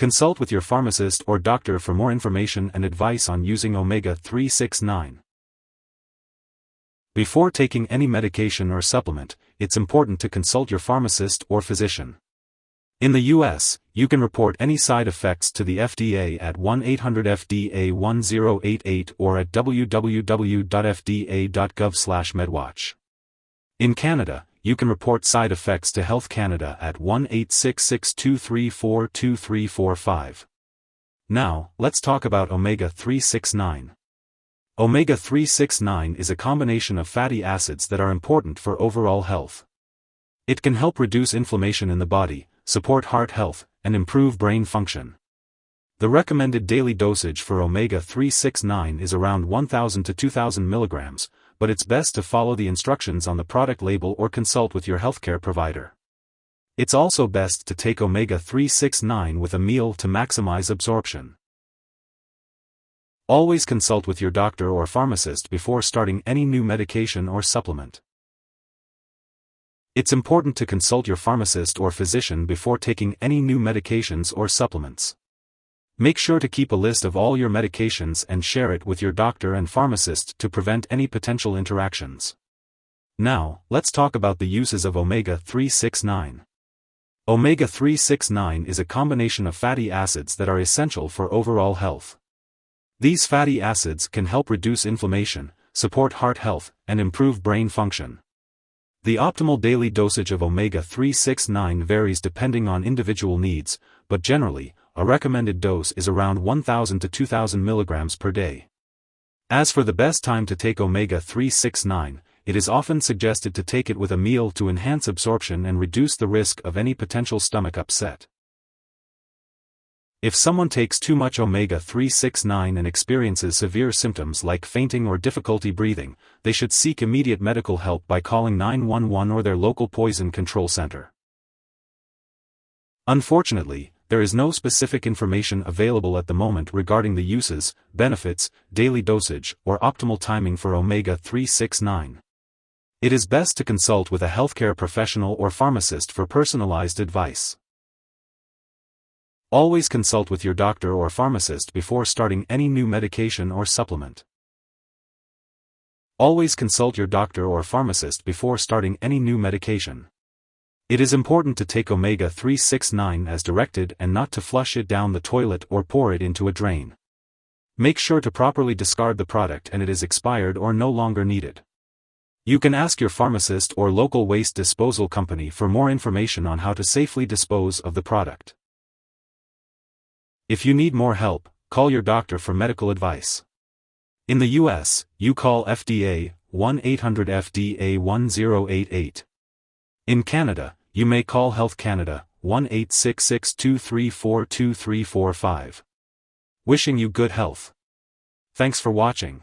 Consult with your pharmacist or doctor for more information and advice on using omega-369. Before taking any medication or supplement, it's important to consult your pharmacist or physician. In the U.S., you can report any side effects to the FDA at 1-800-FDA-1088 or at www.fda.gov/medwatch. In Canada, you can report side effects to Health Canada at 1-866-234-2345. Now, let's talk about omega-369. Omega-369 is a combination of fatty acids that are important for overall health. It can help reduce inflammation in the body, support heart health, and improve brain function. The recommended daily dosage for omega-369 is around 1,000 to 2,000 milligrams, but it's best to follow the instructions on the product label or consult with your healthcare provider. It's also best to take omega-369 with a meal to maximize absorption. Always consult with your doctor or pharmacist before starting any new medication or supplement. It's important to consult your pharmacist or physician before taking any new medications or supplements. Make sure to keep a list of all your medications and share it with your doctor and pharmacist to prevent any potential interactions. Now, let's talk about the uses of omega-369. Omega-369 is a combination of fatty acids that are essential for overall health. These fatty acids can help reduce inflammation, support heart health, and improve brain function. The optimal daily dosage of omega-369 varies depending on individual needs, but generally, a recommended dose is around 1,000 to 2,000 milligrams per day. As for the best time to take omega-369, it is often suggested to take it with a meal to enhance absorption and reduce the risk of any potential stomach upset. If someone takes too much omega-369 and experiences severe symptoms like fainting or difficulty breathing, they should seek immediate medical help by calling 911 or their local poison control center. Unfortunately, there is no specific information available at the moment regarding the uses, benefits, daily dosage, or optimal timing for omega-369. It is best to consult with a healthcare professional or pharmacist for personalized advice. Always consult with your doctor or pharmacist before starting any new medication or supplement. Always consult your doctor or pharmacist before starting any new medication. It is important to take omega-369 as directed and not to flush it down the toilet or pour it into a drain. Make sure to properly discard the product and it is expired or no longer needed. You can ask your pharmacist or local waste disposal company for more information on how to safely dispose of the product. If you need more help, call your doctor for medical advice. In the U.S., you call FDA, 1-800-FDA-1088. In Canada, you may call Health Canada, 1-866-234-2345. Wishing you good health. Thanks for watching.